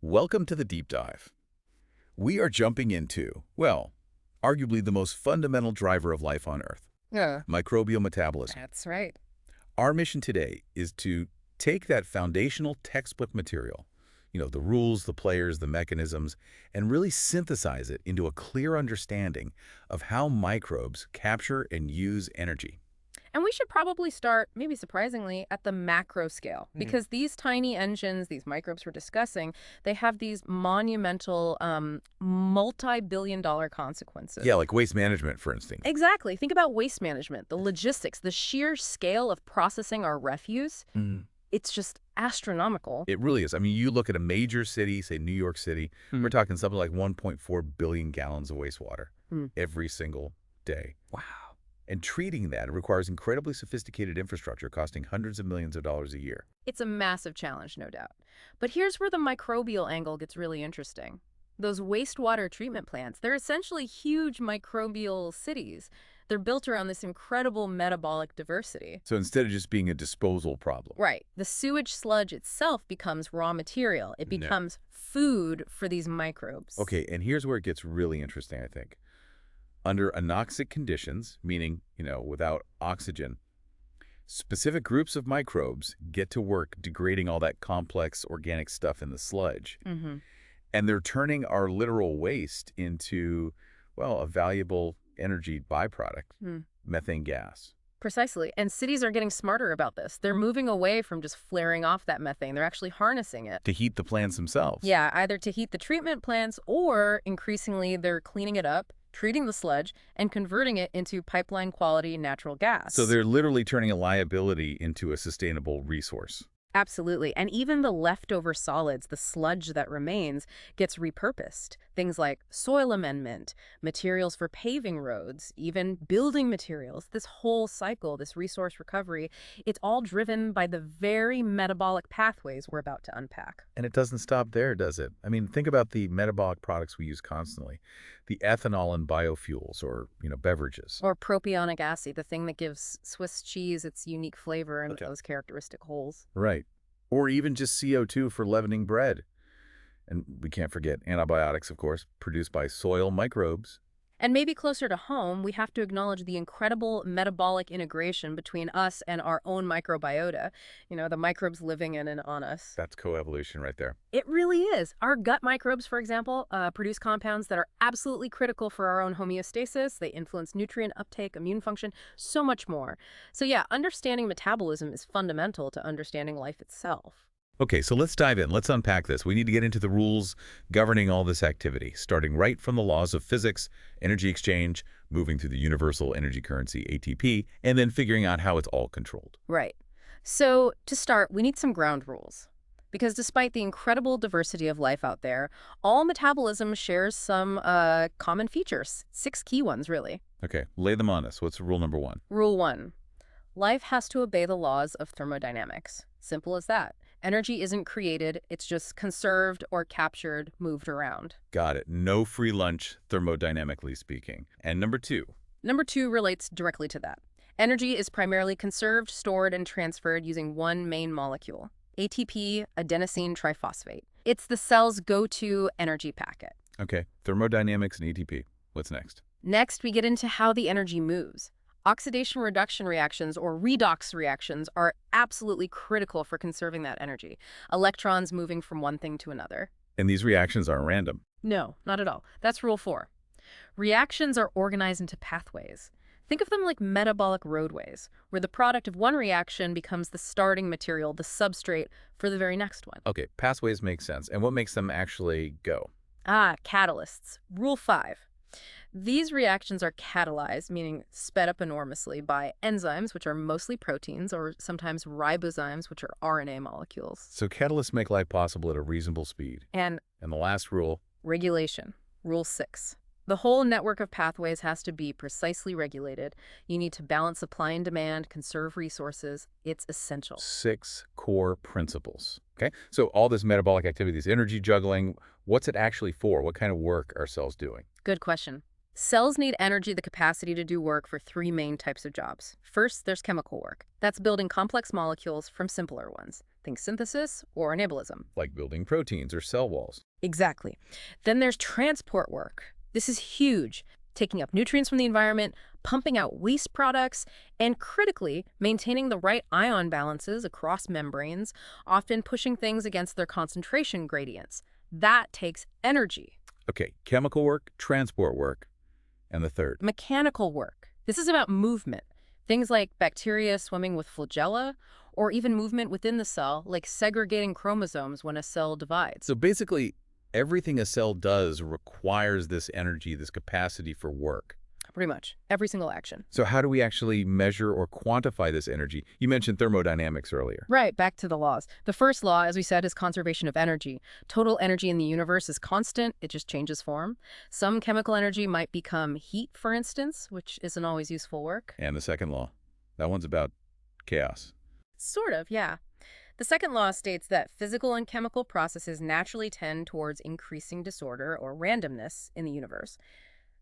Welcome to the deep dive. We are jumping into, well, arguably the most fundamental driver of life on Earth, Yeah, microbial metabolism. that's right. Our mission today is to take that foundational textbook material, the rules, the players, the mechanisms, and really synthesize it into a clear understanding of how microbes capture and use energy. And we should probably start, maybe surprisingly, at the macro scale, because these tiny engines, these microbes we're discussing, they have these monumental, multi-billion-dollar consequences. Yeah, like waste management, for instance. Exactly. Think about waste management, the logistics, the sheer scale of processing our refuse. It's just astronomical. It really is. I mean, you look at a major city, say New York City, we're talking something like 1.4 billion gallons of wastewater every single day. Wow. And treating that requires incredibly sophisticated infrastructure costing hundreds of millions of dollars a year. It's a massive challenge, no doubt. But here's where the microbial angle gets really interesting. Those wastewater treatment plants, they're essentially huge microbial cities. They're built around this incredible metabolic diversity. So instead of just being a disposal problem. Right. The sewage sludge itself becomes raw material. It becomes food for these microbes. Okay, and here's where it gets really interesting, I think. Under anoxic conditions, meaning, without oxygen, specific groups of microbes get to work degrading all that complex organic stuff in the sludge. And they're turning our literal waste into, well, a valuable energy byproduct, methane gas. Precisely. And cities are getting smarter about this. They're moving away from just flaring off that methane. They're actually harnessing it. To heat the plants themselves. Yeah, either to heat the treatment plants or increasingly they're cleaning it up, treating the sludge, and converting it into pipeline-quality natural gas. So they're literally turning a liability into a sustainable resource. Absolutely. And even the leftover solids, the sludge that remains, gets repurposed. Things like soil amendment, materials for paving roads, even building materials. This whole cycle, this resource recovery, it's all driven by the very metabolic pathways we're about to unpack. And it doesn't stop there, does it? I mean, think about the metabolic products we use constantly. The ethanol in biofuels or, beverages. Or propionic acid, the thing that gives Swiss cheese its unique flavor and those characteristic holes. Right. Or even just CO2 for leavening bread. And we can't forget antibiotics, of course, produced by soil microbes. And maybe closer to home, we have to acknowledge the incredible metabolic integration between us and our own microbiota, the microbes living in and on us. That's coevolution right there. It really is. Our gut microbes, for example, produce compounds that are absolutely critical for our own homeostasis. They influence nutrient uptake, immune function, so much more. So yeah, understanding metabolism is fundamental to understanding life itself. Okay, so let's dive in. Let's unpack this. We need to get into the rules governing all this activity, starting right from the laws of physics, energy exchange, moving through the universal energy currency, ATP, and then figuring out how it's all controlled. Right. So to start, we need some ground rules. Because despite the incredible diversity of life out there, all metabolism shares some common features. 6 key ones, really. Okay, lay them on us. What's rule number 1? Rule 1. Life has to obey the laws of thermodynamics. Simple as that. Energy isn't created, it's just conserved or captured, moved around. Got it. No free lunch, thermodynamically speaking. And number 2? Number 2 relates directly to that. Energy is primarily conserved, stored, and transferred using one main molecule, ATP, adenosine triphosphate. It's the cell's go-to energy packet. Okay, thermodynamics and ATP. What's next? Next, we get into how the energy moves. Oxidation-reduction reactions, or redox reactions, are absolutely critical for conserving that energy. Electrons moving from one thing to another. And these reactions aren't random. No, not at all. That's rule 4. Reactions are organized into pathways. Think of them like metabolic roadways, where the product of one reaction becomes the starting material, the substrate, for the very next one. Okay, pathways make sense. And what makes them actually go? Catalysts. Rule 5. These reactions are catalyzed, meaning sped up enormously, by enzymes, which are mostly proteins, or sometimes ribozymes, which are RNA molecules. So catalysts make life possible at a reasonable speed. And the last rule? Regulation. Rule 6. The whole network of pathways has to be precisely regulated. You need to balance supply and demand, conserve resources. It's essential. 6 core principles. Okay, so all this metabolic activity, this energy juggling, what's it actually for? What kind of work are cells doing? Good question. Cells need energy, the capacity to do work for 3 main types of jobs. First, there's chemical work. That's building complex molecules from simpler ones. Think synthesis or anabolism. Like building proteins or cell walls. Exactly. Then there's transport work. This is huge. Taking up nutrients from the environment, pumping out waste products, and critically, maintaining the right ion balances across membranes, often pushing things against their concentration gradients. That takes energy. Okay, chemical work, transport work, and the third. Mechanical work. This is about movement. Things like bacteria swimming with flagella, or even movement within the cell, like segregating chromosomes when a cell divides. So basically, everything a cell does requires this energy, this capacity for work. Pretty much. Every single action. So how do we actually measure or quantify this energy? You mentioned thermodynamics earlier. Right, back to the laws. The first law, as we said, is conservation of energy. Total energy in the universe is constant, it just changes form. Some chemical energy might become heat, for instance, which isn't always useful work. And the second law, that one's about chaos. Sort of, yeah. The second law states that physical and chemical processes naturally tend towards increasing disorder or randomness in the universe.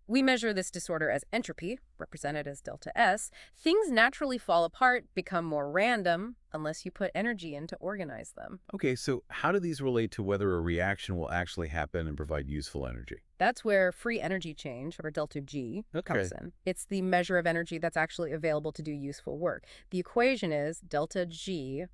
We measure this disorder as entropy, represented as delta S. Things naturally fall apart, become more random, unless you put energy in to organize them. Okay, so how do these relate to whether a reaction will actually happen and provide useful energy? That's where free energy change, or delta G, comes in. It's the measure of energy that's actually available to do useful work. The equation is delta G,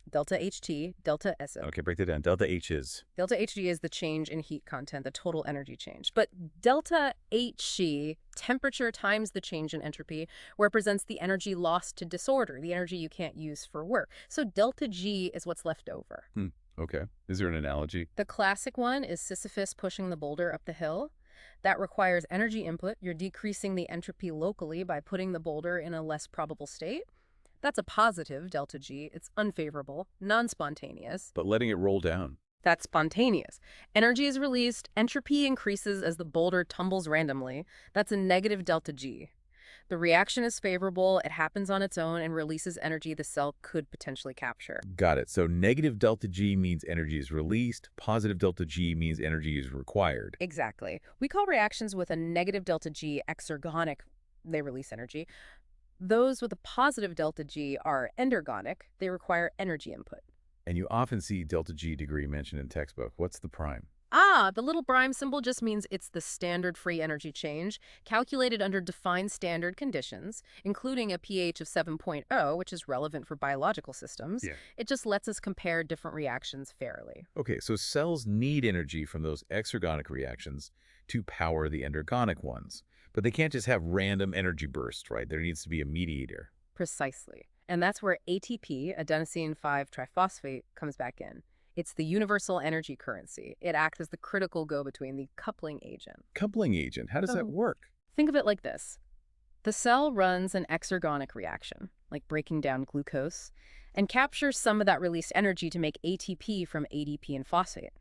delta HT, delta SO. Okay, break that down. Delta H is? Delta HG is the change in heat content, the total energy change. But delta HC, temperature times the change in entropy, represents the energy lost to disorder, the energy you can't use for work. So delta G is what's left over. Okay. Is there an analogy? The classic one is Sisyphus pushing the boulder up the hill. That requires energy input. You're decreasing the entropy locally by putting the boulder in a less probable state. That's a positive, delta G. It's unfavorable, non-spontaneous. But letting it roll down. That's spontaneous. Energy is released, entropy increases as the boulder tumbles randomly. That's a negative delta G. The reaction is favorable, it happens on its own, and releases energy the cell could potentially capture. Got it. So negative delta G means energy is released. Positive delta G means energy is required. Exactly. We call reactions with a negative delta G exergonic. They release energy. Those with a positive delta G are endergonic. They require energy input. And you often see delta G degree mentioned in textbook. What's the prime? The little prime symbol just means it's the standard free energy change, calculated under defined standard conditions, including a pH of 7.0, which is relevant for biological systems. Yeah. It just lets us compare different reactions fairly. Okay, so cells need energy from those exergonic reactions to power the endergonic ones. But they can't just have random energy bursts, right? There needs to be a mediator. Precisely. And that's where ATP, adenosine 5-triphosphate, comes back in. It's the universal energy currency. It acts as the critical go-between, the coupling agent. Coupling agent, how does that work? Think of it like this. The cell runs an exergonic reaction, like breaking down glucose, and captures some of that released energy to make ATP from ADP and phosphate.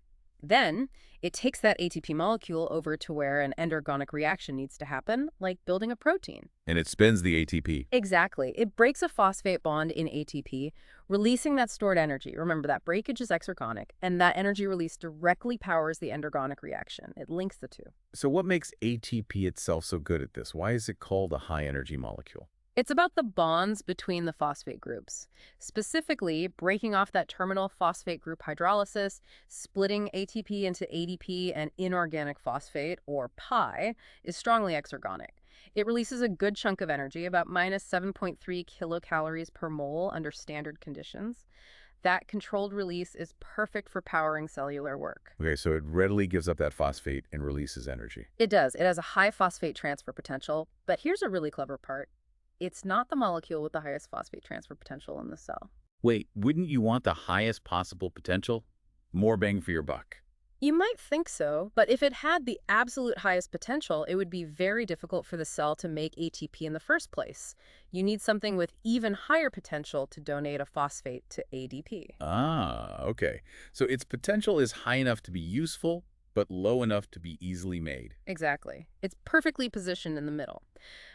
Then, it takes that ATP molecule over to where an endergonic reaction needs to happen, like building a protein. And it spins the ATP. Exactly. It breaks a phosphate bond in ATP, releasing that stored energy. Remember, that breakage is exergonic, and that energy release directly powers the endergonic reaction. It links the two. So what makes ATP itself so good at this? Why is it called a high-energy molecule? It's about the bonds between the phosphate groups. Specifically, breaking off that terminal phosphate group hydrolysis, splitting ATP into ADP and inorganic phosphate, or pi, is strongly exergonic. It releases a good chunk of energy, about minus 7.3 kilocalories per mole under standard conditions. That controlled release is perfect for powering cellular work. Okay, so it readily gives up that phosphate and releases energy. It does. It has a high phosphate transfer potential, but here's a really clever part. It's not the molecule with the highest phosphate transfer potential in the cell. Wait, wouldn't you want the highest possible potential? More bang for your buck. You might think so, but if it had the absolute highest potential, it would be very difficult for the cell to make ATP in the first place. You need something with even higher potential to donate a phosphate to ADP. Ah, okay. So its potential is high enough to be useful, but low enough to be easily made. Exactly. It's perfectly positioned in the middle.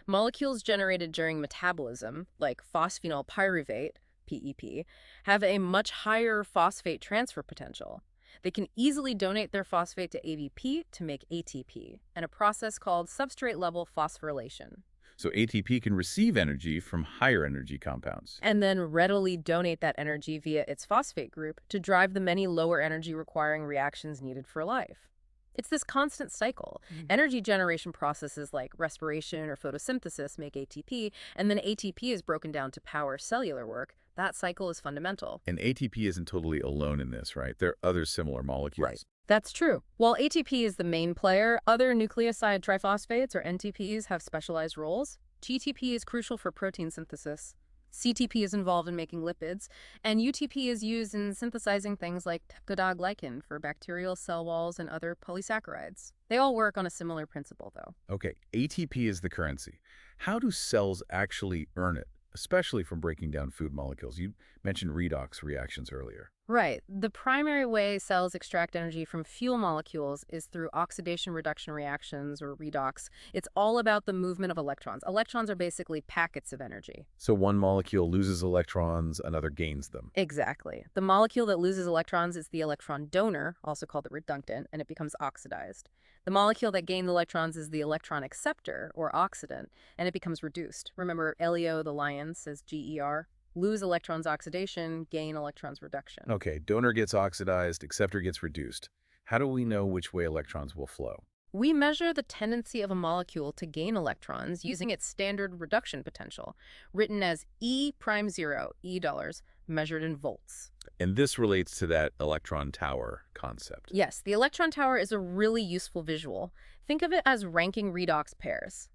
Molecules generated during metabolism, like phosphenol pyruvate, PEP, have a much higher phosphate transfer potential. They can easily donate their phosphate to ADP to make ATP, and a process called substrate-level phosphorylation. So ATP can receive energy from higher energy compounds. And then readily donate that energy via its phosphate group to drive the many lower energy requiring reactions needed for life. It's this constant cycle. Energy generation processes like respiration or photosynthesis make ATP, and then ATP is broken down to power cellular work. That cycle is fundamental. And ATP isn't totally alone in this, right? There are other similar molecules. Right. That's true. While ATP is the main player, other nucleoside triphosphates, or NTPs, have specialized roles. GTP is crucial for protein synthesis. CTP is involved in making lipids, and UTP is used in synthesizing things like peptidoglycan for bacterial cell walls and other polysaccharides. They all work on a similar principle, though. Okay, ATP is the currency. How do cells actually earn it, especially from breaking down food molecules? You mentioned redox reactions earlier. Right. The primary way cells extract energy from fuel molecules is through oxidation-reduction reactions, or redox. It's all about the movement of electrons. Electrons are basically packets of energy. So one molecule loses electrons, another gains them. Exactly. The molecule that loses electrons is the electron donor, also called the reductant, and it becomes oxidized. The molecule that gained electrons is the electron acceptor, or oxidant, and it becomes reduced. Remember, Elio the lion says GER? Lose electrons oxidation, gain electrons reduction. Okay, donor gets oxidized, acceptor gets reduced. How do we know which way electrons will flow? We measure the tendency of a molecule to gain electrons using its standard reduction potential, written as E'0, $, measured in volts. And this relates to that electron tower concept. Yes, the electron tower is a really useful visual. Think of it as ranking redox pairs.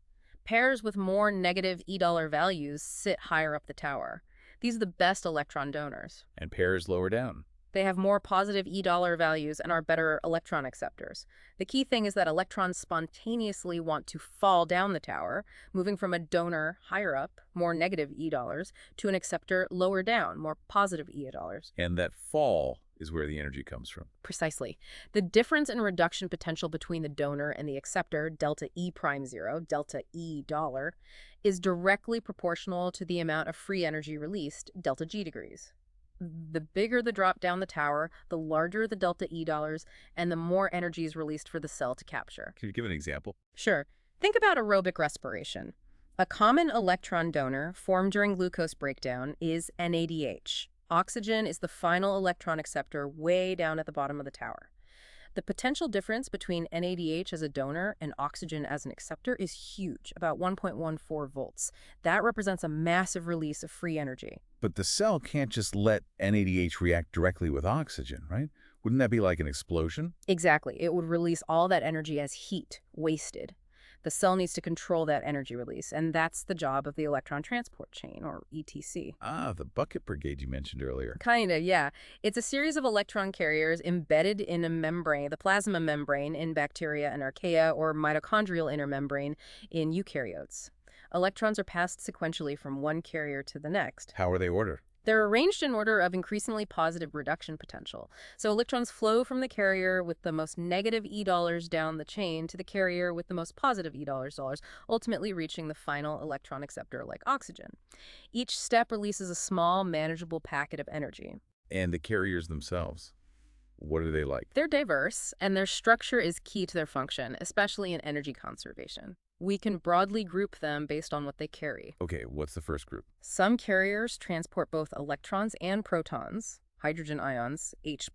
Pairs with more negative E$ values sit higher up the tower. These are the best electron donors. And pairs lower down. They have more positive E$ values and are better electron acceptors. The key thing is that electrons spontaneously want to fall down the tower, moving from a donor higher up, more negative E$, to an acceptor lower down, more positive E$. And that fall is where the energy comes from. Precisely. The difference in reduction potential between the donor and the acceptor, delta E'0, delta E$, is directly proportional to the amount of free energy released, delta G degrees. The bigger the drop down the tower, the larger the delta E$, and the more energy is released for the cell to capture. Can you give an example? Sure. Think about aerobic respiration. A common electron donor formed during glucose breakdown is NADH. Oxygen is the final electron acceptor way down at the bottom of the tower. The potential difference between NADH as a donor and oxygen as an acceptor is huge, about 1.14 volts. That represents a massive release of free energy. But the cell can't just let NADH react directly with oxygen, right? Wouldn't that be like an explosion? Exactly. It would release all that energy as heat, wasted. The cell needs to control that energy release, and that's the job of the electron transport chain, or ETC. Ah, the bucket brigade you mentioned earlier. Kinda, yeah. It's a series of electron carriers embedded in a membrane, the plasma membrane in bacteria and archaea, or mitochondrial inner membrane in eukaryotes. Electrons are passed sequentially from one carrier to the next. How are they ordered? They're arranged in order of increasingly positive reduction potential. So electrons flow from the carrier with the most negative E$ down the chain to the carrier with the most positive E$, ultimately reaching the final electron acceptor like oxygen. Each step releases a small, manageable packet of energy. And the carriers themselves, what are they like? They're diverse, and their structure is key to their function, especially in energy conservation. We can broadly group them based on what they carry. Okay, what's the first group? Some carriers transport both electrons and protons, hydrogen ions, H+.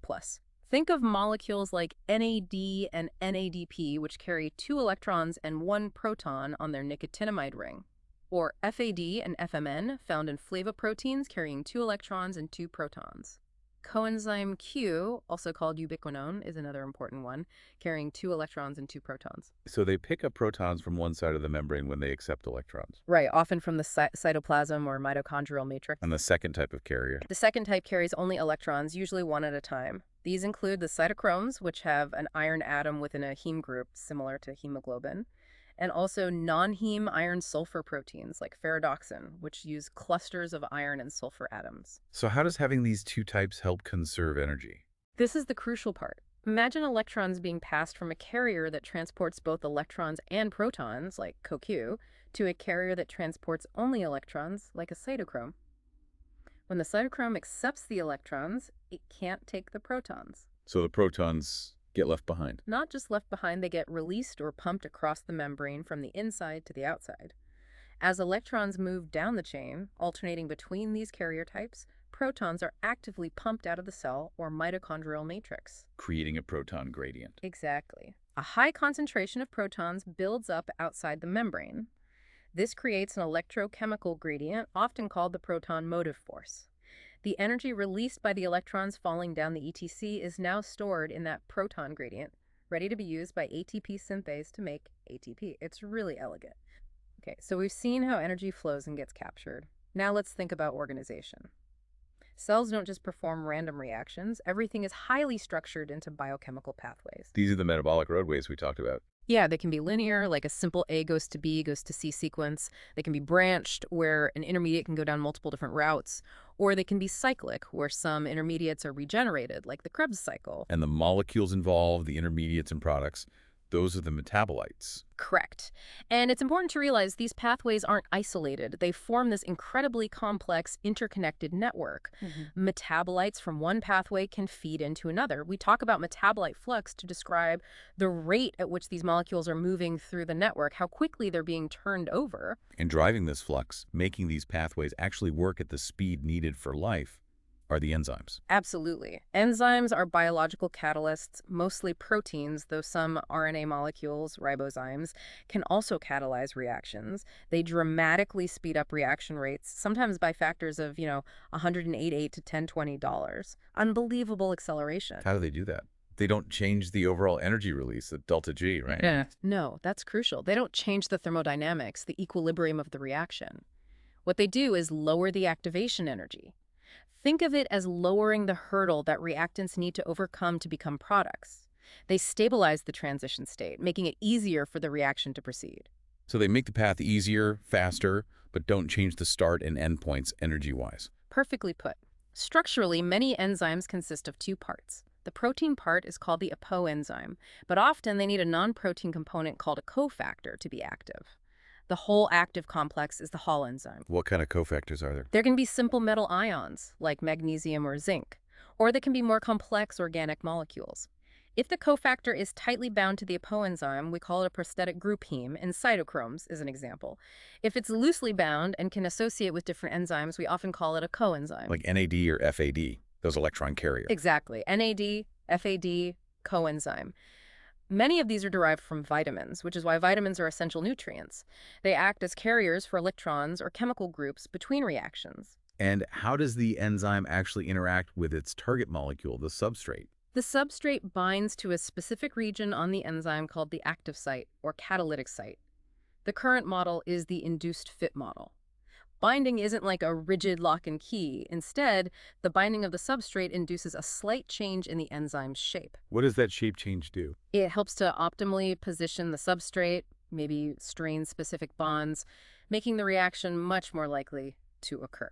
Think of molecules like NAD and NADP, which carry 2 electrons and 1 proton on their nicotinamide ring. Or FAD and FMN, found in flavoproteins carrying 2 electrons and 2 protons. Coenzyme Q, also called ubiquinone, is another important one, carrying 2 electrons and 2 protons. So they pick up protons from one side of the membrane when they accept electrons. Right, often from the cytoplasm or mitochondrial matrix. And the second type of carrier? The second type carries only electrons, usually 1 at a time. These include the cytochromes, which have an iron atom within a heme group similar to hemoglobin, and also non-heme iron-sulfur proteins like ferredoxin, which use clusters of iron and sulfur atoms. So how does having these 2 types help conserve energy? This is the crucial part. Imagine electrons being passed from a carrier that transports both electrons and protons, like CoQ, to a carrier that transports only electrons, like a cytochrome. When the cytochrome accepts the electrons, it can't take the protons. So the protons get left behind. Not just left behind, they get released or pumped across the membrane from the inside to the outside. As electrons move down the chain, alternating between these carrier types, protons are actively pumped out of the cell or mitochondrial matrix. Creating a proton gradient. Exactly. A high concentration of protons builds up outside the membrane. This creates an electrochemical gradient, often called the proton motive force. The energy released by the electrons falling down the ETC is now stored in that proton gradient, ready to be used by ATP synthase to make ATP. It's really elegant. Okay, so we've seen how energy flows and gets captured. Now let's think about organization. Cells don't just perform random reactions. Everything is highly structured into biochemical pathways. These are the metabolic roadways we talked about. Yeah, they can be linear, like a simple A goes to B goes to C sequence. They can be branched, where an intermediate can go down multiple different routes. Or they can be cyclic, where some intermediates are regenerated, like the Krebs cycle. And the molecules involved, the intermediates and products, those are the metabolites. Correct. And it's important to realize these pathways aren't isolated. They form this incredibly complex, interconnected network. Metabolites from one pathway can feed into another. We talk about metabolite flux to describe the rate at which these molecules are moving through the network, how quickly they're being turned over. And driving this flux, making these pathways actually work at the speed needed for life, are the enzymes. Absolutely. Enzymes are biological catalysts, mostly proteins, though some RNA molecules, ribozymes, can also catalyze reactions. They dramatically speed up reaction rates, sometimes by factors of, 108 to $10-20. Unbelievable acceleration. How do they do that? They don't change the overall energy release at delta G, right? Yeah. No, that's crucial. They don't change the thermodynamics, the equilibrium of the reaction. What they do is lower the activation energy. Think of it as lowering the hurdle that reactants need to overcome to become products. They stabilize the transition state, making it easier for the reaction to proceed. So they make the path easier, faster, but don't change the start and end points energy-wise. Perfectly put. Structurally, many enzymes consist of two parts. The protein part is called the apoenzyme, but often they need a non-protein component called a cofactor to be active. The whole active complex is the Hall enzyme. What kind of cofactors are there? There can be simple metal ions, like magnesium or zinc, or they can be more complex organic molecules. If the cofactor is tightly bound to the apoenzyme, we call it a prosthetic group heme, and cytochromes is an example. If it's loosely bound and can associate with different enzymes, we often call it a coenzyme. Like NAD or FAD, those electron carriers. Exactly. NAD, FAD, coenzyme. Many of these are derived from vitamins, which is why vitamins are essential nutrients. They act as carriers for electrons or chemical groups between reactions. And how does the enzyme actually interact with its target molecule, the substrate? The substrate binds to a specific region on the enzyme called the active site or catalytic site. The current model is the induced fit model. Binding isn't like a rigid lock and key. Instead, the binding of the substrate induces a slight change in the enzyme's shape. What does that shape change do? It helps to optimally position the substrate, maybe strain specific bonds, making the reaction much more likely to occur.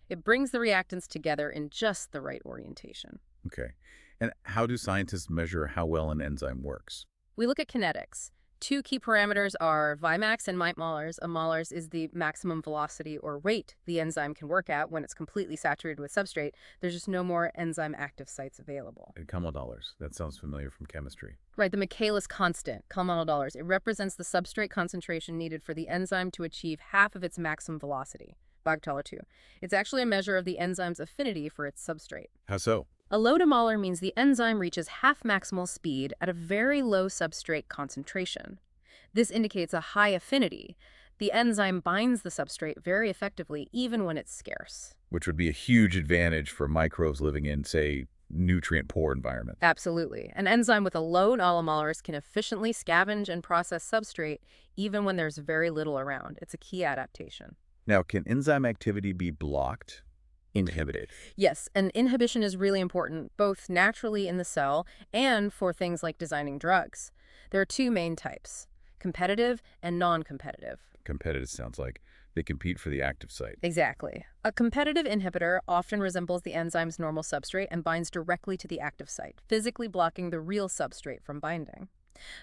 It brings the reactants together in just the right orientation. Okay. And how do scientists measure how well an enzyme works? We look at kinetics. Two key parameters are Vmax and micmolars. A molars is the maximum velocity or rate the enzyme can work at when it's completely saturated with substrate. There's just no more enzyme active sites available. And $, that sounds familiar from chemistry. Right, the Michaelis constant, $. It represents the substrate concentration needed for the enzyme to achieve half of its maximum velocity, $2. It's actually a measure of the enzyme's affinity for its substrate. How so? A low to molar means the enzyme reaches half maximal speed at a very low substrate concentration. This indicates a high affinity. The enzyme binds the substrate very effectively, even when it's scarce. Which would be a huge advantage for microbes living in, say, nutrient-poor environments. Absolutely. An enzyme with a low nullimolars can efficiently scavenge and process substrate, even when there's very little around. It's a key adaptation. Now, can enzyme activity be blocked? Inhibited? Yes, and inhibition is really important, both naturally in the cell and for things like designing drugs. There are two main types, competitive and non-competitive. Competitive sounds like they compete for the active site. Exactly. A competitive inhibitor often resembles the enzyme's normal substrate and binds directly to the active site, physically blocking the real substrate from binding.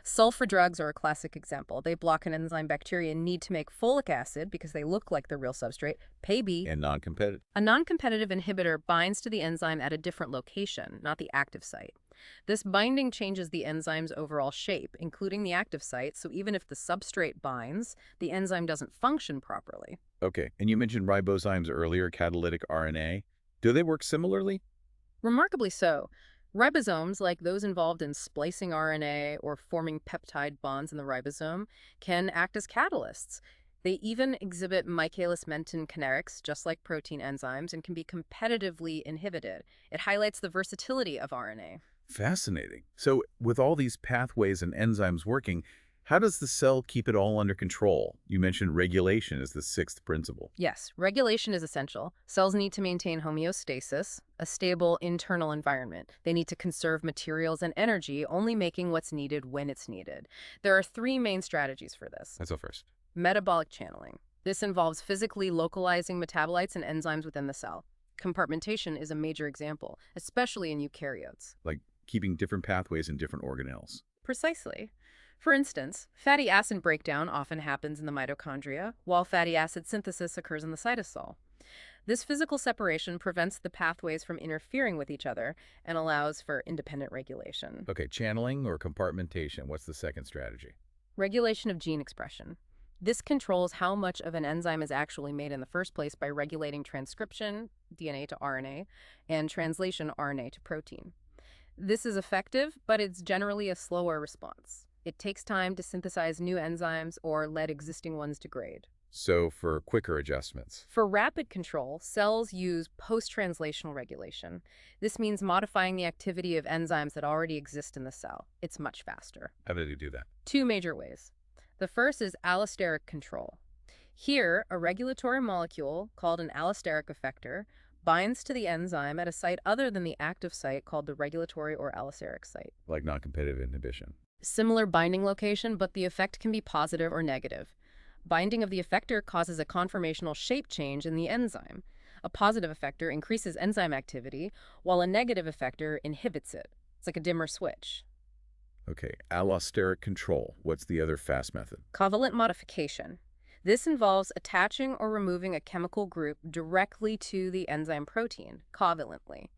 Sulfur drugs are a classic example. They block an enzyme bacteria need to make folic acid because they look like the real substrate, PAB. And non-competitive? A non-competitive inhibitor binds to the enzyme at a different location, not the active site. This binding changes the enzyme's overall shape, including the active site, so even if the substrate binds, the enzyme doesn't function properly. Okay, and you mentioned ribozymes earlier, catalytic RNA. Do they work similarly? Remarkably so. Ribosomes, like those involved in splicing RNA or forming peptide bonds in the ribosome, can act as catalysts. They even exhibit Michaelis-Menten kinetics, just like protein enzymes, and can be competitively inhibited. It highlights the versatility of RNA. Fascinating. So with all these pathways and enzymes working, how does the cell keep it all under control? You mentioned regulation as the sixth principle. Yes, regulation is essential. Cells need to maintain homeostasis, a stable internal environment. They need to conserve materials and energy, only making what's needed when it's needed. There are three main strategies for this. Let's go first. Metabolic channeling. This involves physically localizing metabolites and enzymes within the cell. Compartmentation is a major example, especially in eukaryotes. Like keeping different pathways in different organelles. Precisely. For instance, fatty acid breakdown often happens in the mitochondria, while fatty acid synthesis occurs in the cytosol. This physical separation prevents the pathways from interfering with each other and allows for independent regulation. Okay, channeling or compartmentation. What's the second strategy? Regulation of gene expression. This controls how much of an enzyme is actually made in the first place by regulating transcription, DNA to RNA, and translation, RNA to protein. This is effective, but it's generally a slower response. It takes time to synthesize new enzymes or let existing ones degrade. So for quicker adjustments. For rapid control, cells use post-translational regulation. This means modifying the activity of enzymes that already exist in the cell. It's much faster. How do they do that? Two major ways. The first is allosteric control. Here, a regulatory molecule called an allosteric effector binds to the enzyme at a site other than the active site called the regulatory or allosteric site. Like non-competitive inhibition. Similar binding location, but the effect can be positive or negative. Binding of the effector causes a conformational shape change in the enzyme. A positive effector increases enzyme activity, while a negative effector inhibits it. It's like a dimmer switch. Okay, allosteric control. What's the other fast method? Covalent modification. This involves attaching or removing a chemical group directly to the enzyme protein, covalently.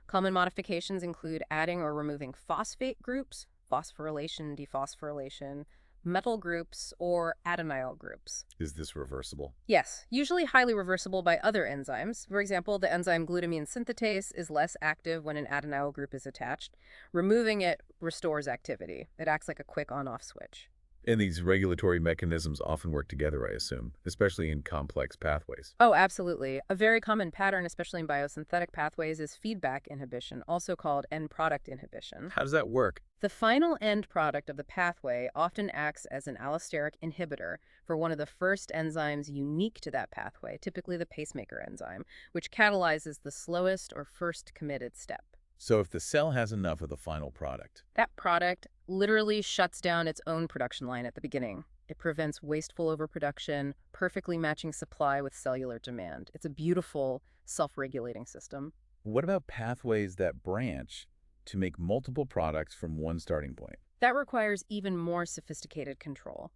Common modifications include adding or removing phosphate groups, phosphorylation, dephosphorylation, metal groups, or adenyl groups. Is this reversible? Yes, usually highly reversible by other enzymes. For example, the enzyme glutamine synthetase is less active when an adenyl group is attached. Removing it restores activity. It acts like a quick on-off switch. And these regulatory mechanisms often work together, I assume, especially in complex pathways. Oh, absolutely. A very common pattern, especially in biosynthetic pathways, is feedback inhibition, also called end product inhibition. How does that work? The final end product of the pathway often acts as an allosteric inhibitor for one of the first enzymes unique to that pathway, typically the pacemaker enzyme, which catalyzes the slowest or first committed step. So if the cell has enough of the final product, That product literally shuts down its own production line at the beginning. It prevents wasteful overproduction, perfectly matching supply with cellular demand. It's a beautiful, self-regulating system. what about pathways that branch to make multiple products from one starting point? That requires even more sophisticated control.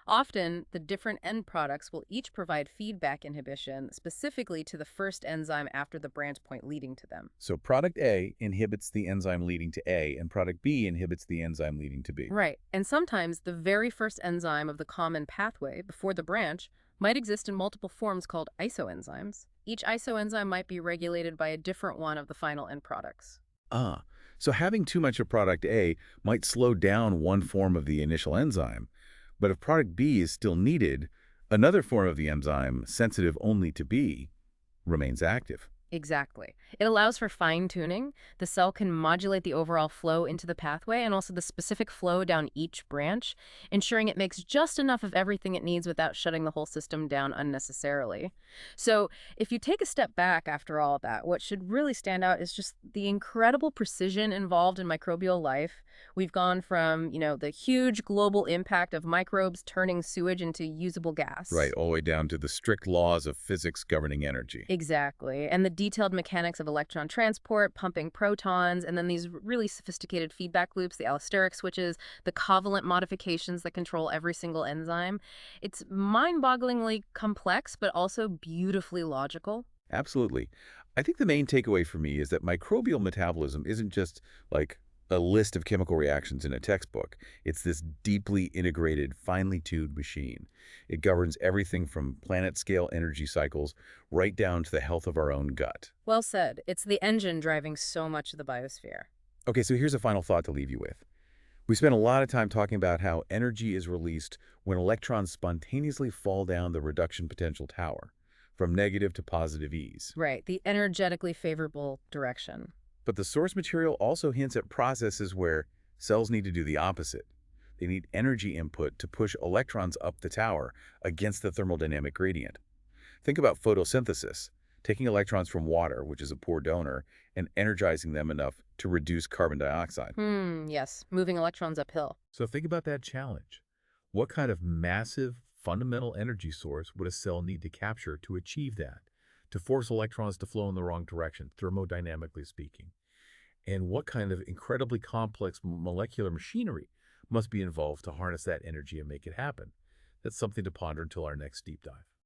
Often, the different end products will each provide feedback inhibition specifically to the first enzyme after the branch point leading to them. So product A inhibits the enzyme leading to A, and product B inhibits the enzyme leading to B. Right, and sometimes the very first enzyme of the common pathway before the branch might exist in multiple forms called isoenzymes. Each isoenzyme might be regulated by a different one of the final end products. Ah, so having too much of product A might slow down one form of the initial enzyme, but if product B is still needed, another form of the enzyme, sensitive only to B, remains active. Exactly. It allows for fine-tuning. The cell can modulate the overall flow into the pathway and also the specific flow down each branch, ensuring it makes just enough of everything it needs without shutting the whole system down unnecessarily. So if you take a step back after all of that, what should really stand out is just the incredible precision involved in microbial life. We've gone from, the huge global impact of microbes turning sewage into usable gas. Right, all the way down to the strict laws of physics governing energy. Exactly. And the detailed mechanics of electron transport, pumping protons, and then these really sophisticated feedback loops, the allosteric switches, the covalent modifications that control every single enzyme. It's mind-bogglingly complex, but also beautifully logical. Absolutely. I think the main takeaway for me is that microbial metabolism isn't just like a list of chemical reactions in a textbook. It's this deeply integrated, finely tuned machine. It governs everything from planet-scale energy cycles right down to the health of our own gut. Well said. It's the engine driving so much of the biosphere. Okay, so here's a final thought to leave you with. We spent a lot of time talking about how energy is released when electrons spontaneously fall down the reduction potential tower, from negative to positive E's. Right, the energetically favorable direction. But the source material also hints at processes where cells need to do the opposite. They need energy input to push electrons up the tower against the thermodynamic gradient. Think about photosynthesis, taking electrons from water, which is a poor donor, and energizing them enough to reduce carbon dioxide. Yes, moving electrons uphill. So think about that challenge. What kind of massive, fundamental energy source would a cell need to capture to achieve that, to force electrons to flow in the wrong direction, thermodynamically speaking? And what kind of incredibly complex molecular machinery must be involved to harness that energy and make it happen? That's something to ponder until our next deep dive.